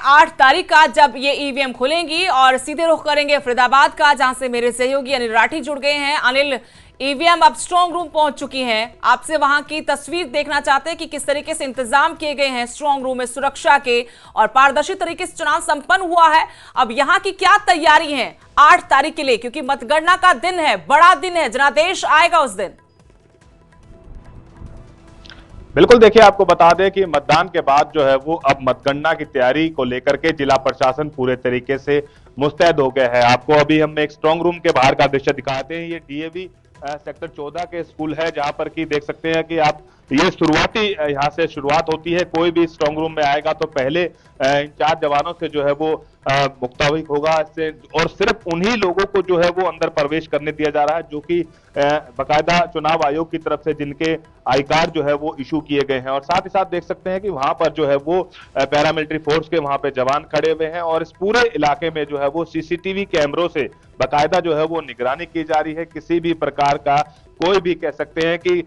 8 तारीख का जब ये ईवीएम खुलेंगी और सीधे रुख करेंगे फरीदाबाद का, जहां से मेरे सहयोगी अनिल राठी जुड़ गए हैं। अनिल, ईवीएम अब स्ट्रांग रूम पहुंच चुकी हैं, आपसे वहां की तस्वीर देखना चाहते हैं कि किस तरीके से इंतजाम किए गए हैं स्ट्रांग रूम में सुरक्षा के, और पारदर्शी तरीके से चुनाव संपन्न हुआ है। अब यहां की क्या तैयारी है 8 तारीख के लिए, क्योंकि मतगणना का दिन है, बड़ा दिन है, जनादेश आएगा उस दिन। बिल्कुल, देखिए आपको बता दें कि मतदान के बाद जो है वो अब मतगणना की तैयारी को लेकर के जिला प्रशासन पूरे तरीके से मुस्तैद हो गया है। आपको अभी हम एक स्ट्रांग रूम के बाहर का दृश्य दिखाते हैं। ये डीएवी सेक्टर 14 के स्कूल है, जहां पर कि देख सकते हैं कि आप ये यहाँ से शुरुआत होती है। कोई भी स्ट्रांग रूम में आएगा तो पहले इन 4 जवानों से जो है वो मुक्ताविक होगा इससे, और सिर्फ उन्हीं लोगों को जो है वो अंदर प्रवेश करने दिया जा रहा है जो कि बकायदा चुनाव आयोग की तरफ से जिनके आई कार्ड जो है वो इशू किए गए हैं। और साथ ही साथ देख सकते हैं कि वहां पर जो है वो पैरामिलिट्री फोर्स के वहां पे जवान खड़े हुए हैं, और इस पूरे इलाके में जो है वो सीसीटीवी कैमरों से बकायदा जो है वो निगरानी की जा रही है। किसी भी प्रकार का कोई भी कह सकते हैं कि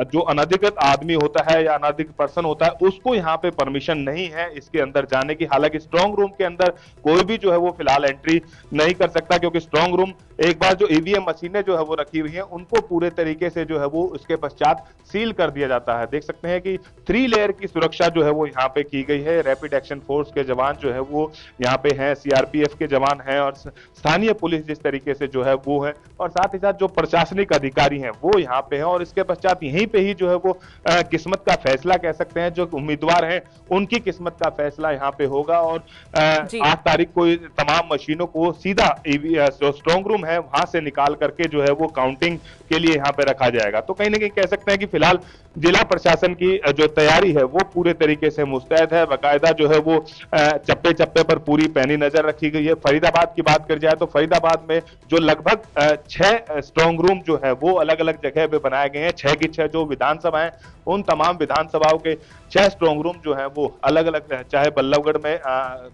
जो अनधिकृत आदमी होता है या अनधिकृत पर्सन होता है उसको यहाँ पे परमिशन नहीं है इसके अंदर जाने की। हालांकि स्ट्रांग रूम के अंदर कोई भी जो है वो फिलहाल एंट्री नहीं कर सकता, क्योंकि स्ट्रांग रूम एक बार जो ईवीएम मशीनें जो है वो रखी हुई हैं उनको पूरे तरीके से जो है वो उसके पश्चात सील कर दिया जाता है। देख सकते हैं कि 3 लेयर की सुरक्षा जो है वो यहाँ पे की गई है। रैपिड एक्शन फोर्स के जवान जो है वो यहाँ पे हैं, सीआरपीएफ के जवान हैं, और स्थानीय पुलिस जिस तरीके से जो है वो है, और साथ ही साथ जो प्रशासनिक अधिकारी हैं वो यहाँ पे हैं। और इसके पश्चात यहीं पे ही जो है वो किस्मत का फैसला कह सकते हैं, जो उम्मीदवार हैं उनकी किस्मत का फैसला यहाँ पे होगा। और 8 तारीख को तमाम मशीनों को सीधा जो स्ट्रांग रूम है वहां से निकाल करके जो है वो काउंटिंग के लिए यहाँ पे रखा जाएगा। तो कहीं ना कहीं कह सकते हैं कि फिलहाल जिला प्रशासन की जो तैयारी है वो पूरे तरीके से मुस्तैद है। बाकायदा जो है वो चप्पे चप्पे पर पूरी पैनी नजर रखी गई है। फरीदाबाद की बात करी जाए तो फरीदाबाद में जो लगभग 6 स्ट्रांग रूम जो है वो अलग अलग जगह पे बनाए गए हैं। 6 की 6 जो विधानसभा है उन तमाम विधानसभाओं के 6 स्ट्रांग रूम जो है वो अलग अलग है। चाहे बल्लभगढ़ में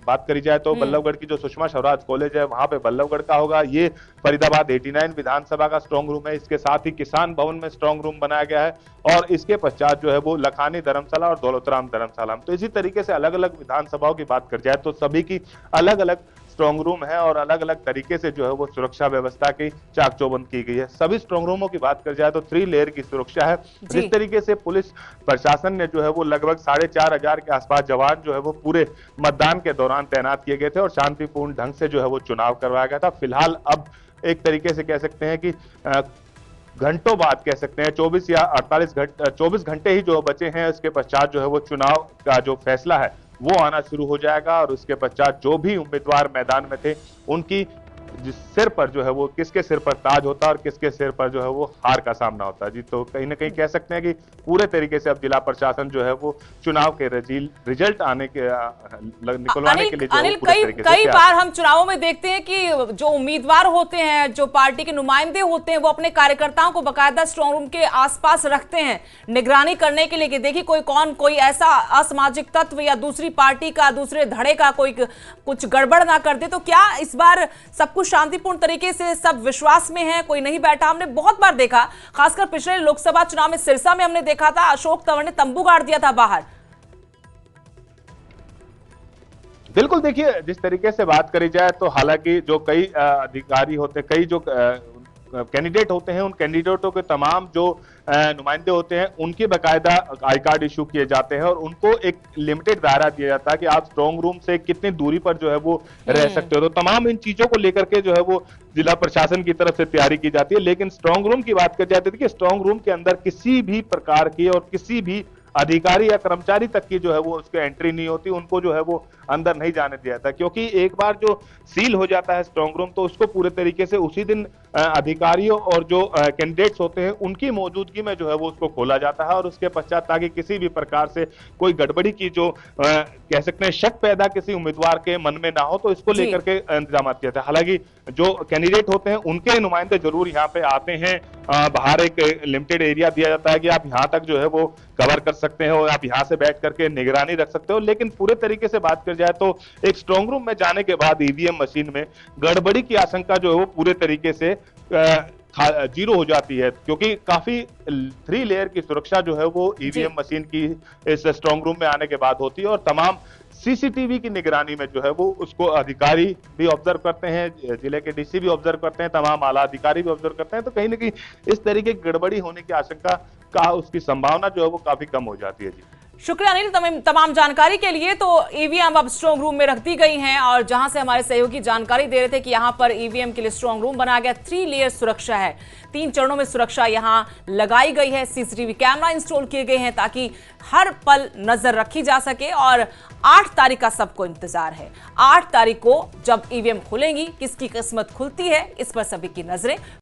बात करी जाए तो बल्लभगढ़ की जो सुषमा स्वराज कॉलेज है वहां पे बल्लभगढ़ का होगा। ये फरीदाबाद 89 विधानसभा का स्ट्रांग रूम है। इसके साथ ही किसान भवन में स्ट्रांग रूम बनाया गया है, और इसके पश्चात जो है वो लखानी धर्मशाला और दौलतराम धर्मशाला। तो इसी तरीके से अलग अलग विधानसभाओं की बात कर जाए तो सभी की अलग अलग स्ट्रांग रूम है, और अलग अलग तरीके से जो है वो सुरक्षा व्यवस्था की चाक चौबंद की गई है। सभी स्ट्रांग रूमों की बात कर जाए तो 3 लेयर की सुरक्षा है। जिस तरीके से पुलिस प्रशासन ने जो है वो लगभग 4,500 के आसपास जवान जो है वो पूरे मतदान के दौरान तैनात किए गए थे, और शांतिपूर्ण ढंग से जो है वो चुनाव करवाया गया था। फिलहाल अब एक तरीके से कह सकते हैं कि घंटों बाद कह सकते हैं 24 घंटे ही जो बचे हैं, उसके पश्चात जो है वो चुनाव का जो फैसला है वो आना शुरू हो जाएगा। और उसके पश्चात जो भी उम्मीदवार मैदान में थे उनकी जिस सिर पर जो है वो किसके सिर पर ताज होता है और किसके सिर पर जो है वो हार का सामना होता है। जी, तो कहीं ना कहीं कह सकते हैं कि पूरे तरीके से अब जिला प्रशासन जो है वो चुनाव के रिजल्ट आने के निकलवाने के लिए अनिल, कई बार हम चुनावों में देखते हैं कि जो उम्मीदवार होते हैं, जो पार्टी के नुमाइंदे होते हैं, वो अपने कार्यकर्ताओं को बाकायदा स्ट्रांग रूम के आसपास रखते हैं निगरानी करने के लिए कि देखिए कोई ऐसा असामाजिक तत्व या दूसरी पार्टी का, दूसरे धड़े का कोई कुछ गड़बड़ ना कर दे। तो क्या इस बार सब कुछ शांतिपूर्ण तरीके से सब विश्वास में है, कोई नहीं बैठा? हमने बहुत बार देखा, खासकर पिछले लोकसभा चुनाव में सिरसा में हमने देखा था, अशोक तंवर ने तंबू गाड़ दिया था बाहर। बिल्कुल, देखिए जिस तरीके से बात करी जाए तो हालांकि जो कई अधिकारी होते, कई जो कैंडिडेट होते हैं, उन कैंडिडेटों के तमाम जो नुमाइंदे होते हैं उनके बाकायदा आई कार्ड इशू किए जाते हैं, और उनको एक लिमिटेड दायरा दिया जाता है कि आप स्ट्रांग रूम से कितनी दूरी पर जो है वो रह सकते हो। तो तमाम इन चीजों को लेकर के जो है वो जिला प्रशासन की तरफ से तैयारी की जाती है। लेकिन स्ट्रांग रूम की बात कर जाती है कि स्ट्रांग रूम के अंदर किसी भी प्रकार की और किसी भी अधिकारी या कर्मचारी तक की जो है वो उसके एंट्री नहीं होती, उनको जो है वो अंदर नहीं जाने दिया जाता, क्योंकि एक बार जो सील हो जाता है स्ट्रांग रूम तो उसको पूरे तरीके से उसी दिन अधिकारियों और जो कैंडिडेट्स होते हैं उनकी मौजूदगी में जो है वो उसको खोला जाता है, और उसके पश्चात ताकि किसी भी प्रकार से कोई गड़बड़ी की जो कह सकते हैं शक पैदा किसी उम्मीदवार के मन में ना हो, तो इसको लेकर के इंतजाम किया था। हालांकि जो कैंडिडेट होते हैं उनके नुमाइंदे जरूर यहाँ पे आते हैं, बाहर एक लिमिटेड एरिया दिया जाता है कि आप यहाँ तक जो है वो कवर कर सकते हैं और आप यहाँ से बैठ करके निगरानी रख सकते हो। लेकिन पूरे तरीके से बात कर जाए तो एक स्ट्रांग रूम में जाने के बाद ईवीएम मशीन में गड़बड़ी की आशंका जो है वो पूरे तरीके से जीरो हो जाती है, क्योंकि काफी 3 लेयर की सुरक्षा जो है वो ईवीएम मशीन की इस स्ट्रांग रूम में आने के बाद होती है, और तमाम सीसीटीवी की निगरानी में जो है वो उसको अधिकारी भी ऑब्जर्व करते हैं, जिले के डीसी भी ऑब्जर्व करते हैं, तमाम आला अधिकारी भी ऑब्जर्व करते हैं, तो कहीं ना कहीं इस तरीके की गड़बड़ी होने की आशंका का उसकी संभावना जो है वो काफी कम हो जाती है जी। शुक्रिया अनिल तमाम जानकारी के लिए। तो ईवीएम अब स्ट्रांग रूम में रख दी गई हैं और जहां से हमारे सहयोगी जानकारी दे रहे थे कि यहां पर ईवीएम के लिए स्ट्रांग रूम बनाया गया, 3 लेयर सुरक्षा है, 3 चरणों में सुरक्षा यहां लगाई गई है, सीसीटीवी कैमरा इंस्टॉल किए गए हैं ताकि हर पल नजर रखी जा सके। और 8 तारीख का सबको इंतजार है, 8 तारीख को जब ईवीएम खुलेंगी, किसकी किस्मत खुलती है इस पर सभी की नजरें।